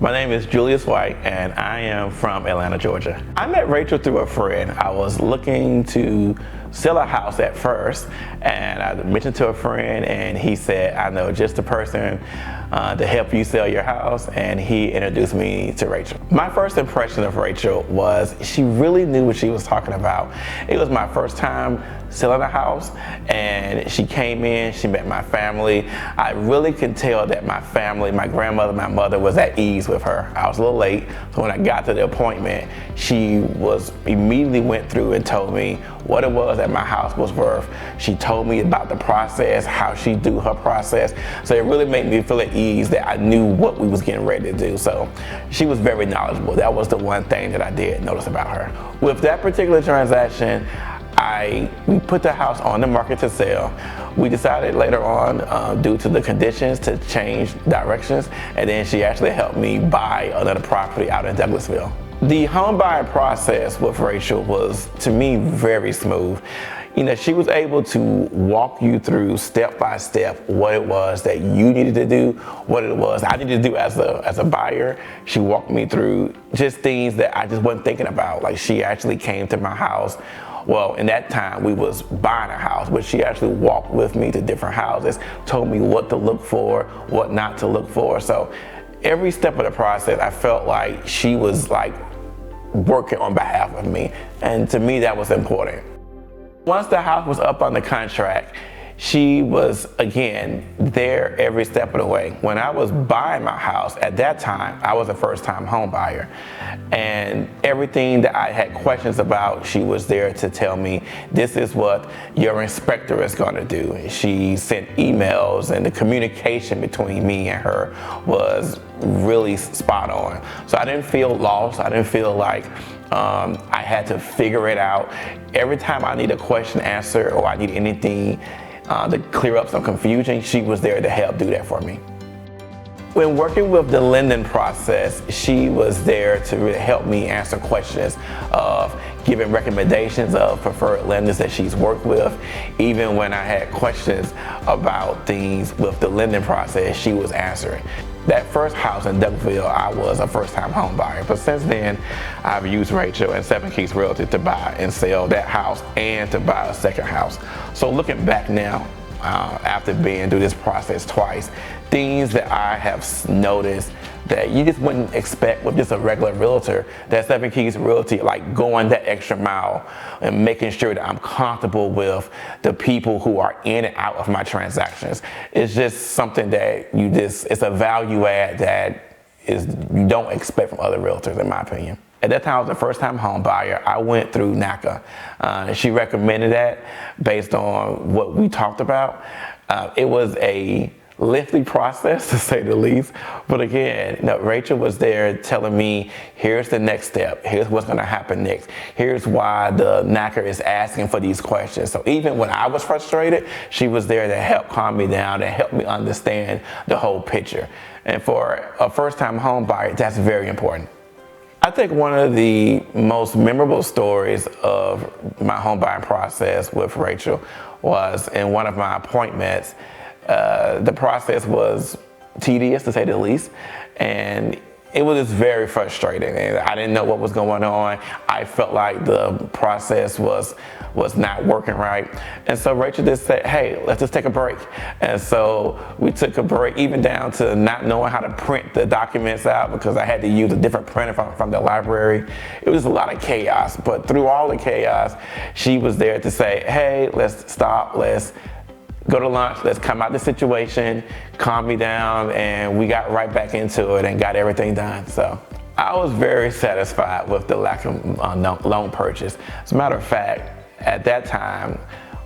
My name is Julius White, and I am from Atlanta, Georgia. I met Rachel through a friend. I was looking to sell a house at first, and I mentioned to a friend, and he said, I know just the person to help you sell your house, and he introduced me to Rachel. My first impression of Rachel was she really knew what she was talking about. It was my first time selling a house, and she came in, she met my family. I really could tell that my family, my grandmother, my mother was at ease with her. I was a little late, so when I got to the appointment, she immediately went through and told me what it was that my house was worth. She told me about the process, how she do her process. So it really made me feel at ease that I knew what we was getting ready to do. So she was very knowledgeable. That was the one thing that I did notice about her. With that particular transaction, we put the house on the market to sell. We decided later on, due to the conditions, to change directions, and then she actually helped me buy another property out in Douglasville. The home buying process with Rachel was, to me, very smooth. You know, she was able to walk you through step by step what it was that you needed to do, what it was I needed to do as a buyer. She walked me through just things that I just wasn't thinking about. Like, she actually came to my house. Well, in that time, we was buying a house, but she actually walked with me to different houses, told me what to look for, what not to look for. So every step of the process, I felt like she was like working on behalf of me. And to me, that was important. Once the house was up on the contract, she was, again, there every step of the way. When I was buying my house, at that time, I was a first-time home buyer. And everything that I had questions about, she was there to tell me, this is what your inspector is gonna do. She sent emails, and the communication between me and her was really spot on. So I didn't feel lost. I didn't feel like I had to figure it out. Every time I need a question answered or I need anything to clear up some confusion, she was there to help do that for me. When working with the lending process, she was there to really help me answer questions of giving recommendations of preferred lenders that she's worked with. Even when I had questions about things with the lending process, she was answering. That first house in Douglasville, I was a first-time home buyer, but since then, I've used Rachel and Seven Keys Realty to buy and sell that house and to buy a second house. So looking back now, after being through this process twice, things that I have noticed that you just wouldn't expect with just a regular realtor, that Seven Keys Realty, like going that extra mile and making sure that I'm comfortable with the people who are in and out of my transactions. It's just something that it's a value add that you don't expect from other realtors, in my opinion. At that time, I was a first-time home buyer. I went through NACA. She recommended that based on what we talked about. It was a lengthy process, to say the least. But again, Rachel was there telling me, here's the next step. Here's what's going to happen next. Here's why the NACA is asking for these questions. So even when I was frustrated, she was there to help calm me down and help me understand the whole picture. And for a first-time home buyer, that's very important. I think one of the most memorable stories of my home buying process with Rachel was in one of my appointments. The process was tedious, to say the least, and it was just very frustrating, and I didn't know what was going on. I felt like the process was not working right, and so Rachel just said, hey, let's just take a break. And so we took a break, even down to not knowing how to print the documents out because I had to use a different printer from the library. It was a lot of chaos, but through all the chaos, she was there to say, hey, let's stop, let's go to lunch, let's come out the situation, calm me down, and we got right back into it and got everything done. So I was very satisfied with the lack of loan purchase. As a matter of fact, at that time,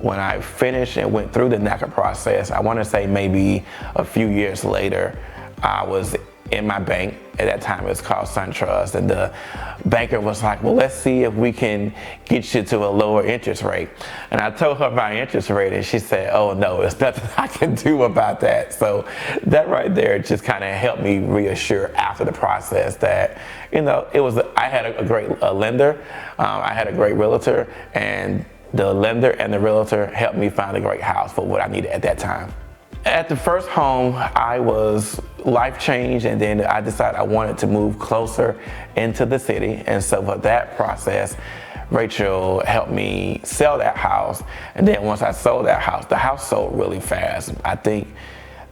when I finished and went through the NACA process, I want to say maybe a few years later, I was in my bank. At that time, it was called SunTrust, and the banker was like, well, let's see if we can get you to a lower interest rate. And I told her my interest rate, and she said, oh no, there's nothing I can do about that. So that right there just kind of helped me reassure after the process that, I had a great lender, I had a great realtor, and the lender and the realtor helped me find a great house for what I needed at that time. At the first home, I was life changed, and then I decided I wanted to move closer into the city. And so for that process, Rachel helped me sell that house. And then once I sold that house, the house sold really fast. I think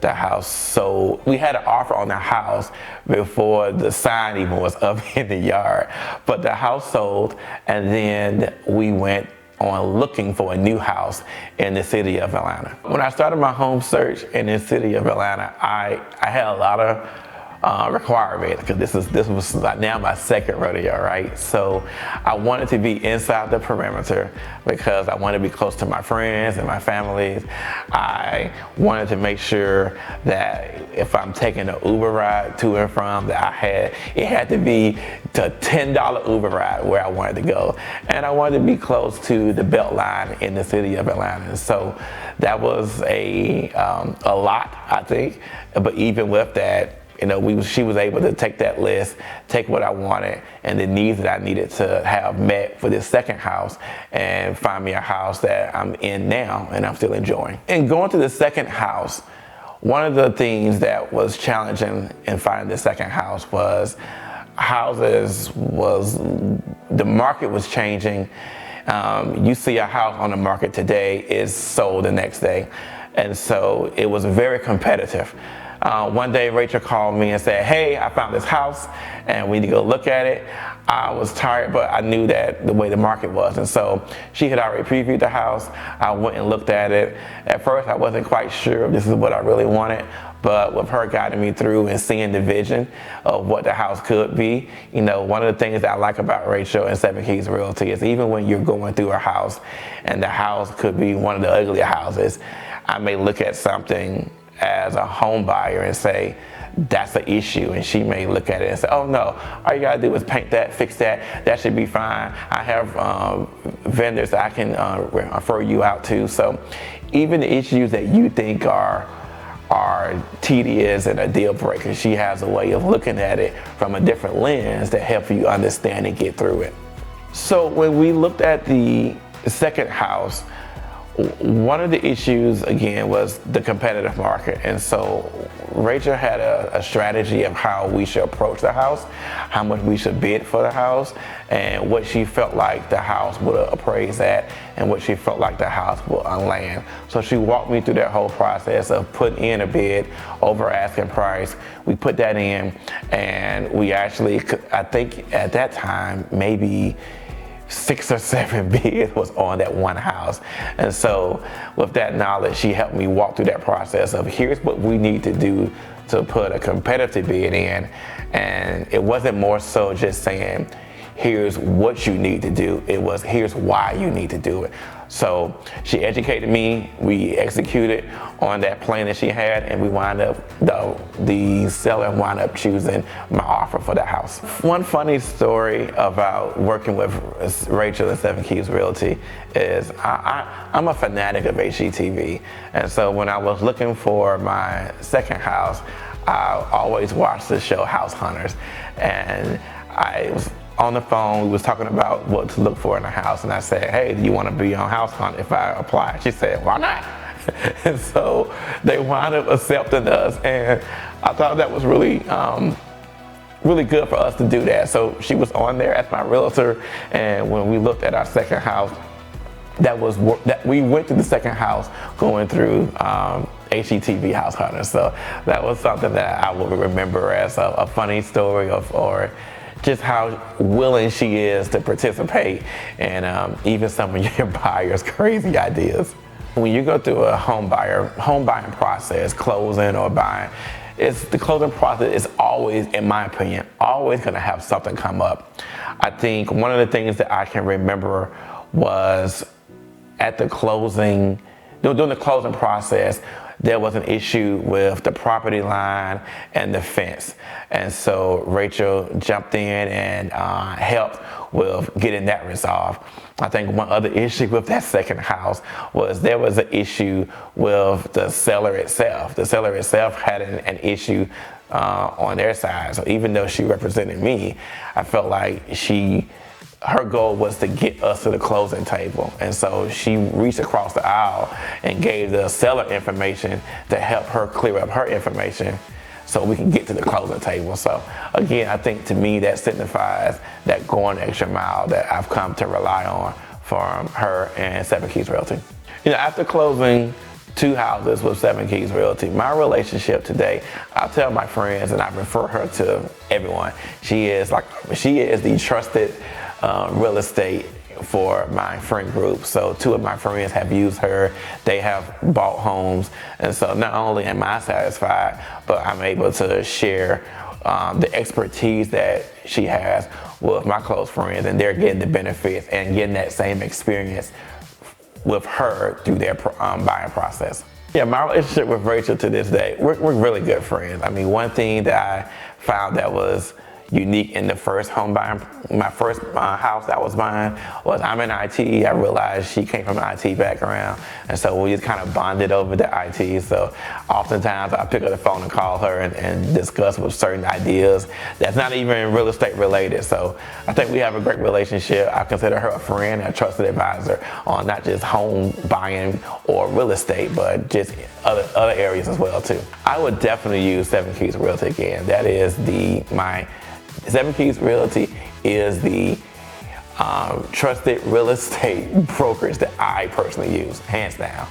the house sold, we had an offer on the house before the sign even was up in the yard. But the house sold, and then we went on looking for a new house in the city of Atlanta. When I started my home search in the city of Atlanta, I had a lot of requirements, because this was now my second rodeo, right? So I wanted to be inside the perimeter because I wanted to be close to my friends and my families. I wanted to make sure that if I'm taking an Uber ride to and from, that it had to be to $10 Uber ride where I wanted to go. And I wanted to be close to the Beltline in the city of Atlanta. And so that was a lot, I think. But even with that, she was able to take that list, take what I wanted, and the needs that I needed to have met for this second house, and find me a house that I'm in now and I'm still enjoying. And going to the second house, one of the things that was challenging in finding the second house was the market was changing. You see a house on the market today is sold the next day. And so it was very competitive. One day Rachel called me and said, hey, I found this house and we need to go look at it. I was tired, but I knew that the way the market was. And so she had already previewed the house. I went and looked at it. At first, I wasn't quite sure if this is what I really wanted, but with her guiding me through and seeing the vision of what the house could be, one of the things that I like about Rachel and Seven Keys Realty is even when you're going through a house and the house could be one of the uglier houses, I may look at something as a home buyer and say, that's an issue. And she may look at it and say, oh no, all you gotta do is paint that, fix that, that should be fine. I have vendors that I can refer you out to. So even the issues that you think are tedious and a deal breaker, she has a way of looking at it from a different lens that helps you understand and get through it. So when we looked at the second house, one of the issues, again, was the competitive market. And so Rachel had a strategy of how we should approach the house, how much we should bid for the house, and what she felt like the house would appraise at, and what she felt like the house would land. So she walked me through that whole process of putting in a bid over asking price. We put that in, and we actually, I think at that time, maybe 6 or 7 bids was on that one house. And so with that knowledge, she helped me walk through that process of here's what we need to do to put a competitive bid in. And it wasn't more so just saying, here's what you need to do. It was, here's why you need to do it. So she educated me, we executed on that plan that she had, and we wound up, the seller wound up choosing my offer for the house. One funny story about working with Rachel at Seven Keys Realty is I'm a fanatic of HGTV. And so when I was looking for my second house, I always watched the show House Hunters. And I was on the phone, we was talking about what to look for in a house, and I said, hey, do you want to be on House Hunt if I apply? She said, why not? And so they wound up accepting us, and I thought that was really really good for us to do that. So she was on there as my realtor, and when we looked at our second house, that we went to the second house going through HGTV House Hunters. So that was something that I will remember as a funny story or just how willing she is to participate in even some of your buyers' crazy ideas. When you go through a home buying process, closing or buying, the closing process is always, in my opinion, always gonna have something come up. I think one of the things that I can remember was at the closing, during the closing process, there was an issue with the property line and the fence. And so Rachel jumped in and helped with getting that resolved. I think one other issue with that second house was there was an issue with the seller itself. The seller itself had an issue on their side. So even though she represented me, I felt like her goal was to get us to the closing table. And so she reached across the aisle and gave the seller information to help her clear up her information so we can get to the closing table. So again, I think to me that signifies that going the extra mile that I've come to rely on from her and Seven Keys Realty. You know, after closing 2 houses with Seven Keys Realty, my relationship today, I'll tell my friends and I refer her to everyone. She is the trusted real estate for my friend group. So 2 of my friends have used her. They have bought homes. And so not only am I satisfied, but I'm able to share the expertise that she has with my close friends, and they're getting the benefits and getting that same experience with her through their buying process. Yeah, my relationship with Rachel to this day, we're really good friends. I mean, one thing that I found that was unique in the first home buying, my first house that I was buying, was I'm in IT. I realized she came from an IT background, and so we just kind of bonded over the IT. So oftentimes I pick up the phone and call her and discuss with certain ideas that's not even real estate related. So I think we have a great relationship. I consider her a friend and a trusted advisor on not just home buying or real estate, but just other areas as well too. I would definitely use Seven Keys Realty again. That is Seven Keys Realty is the trusted real estate brokerage that I personally use, hands down.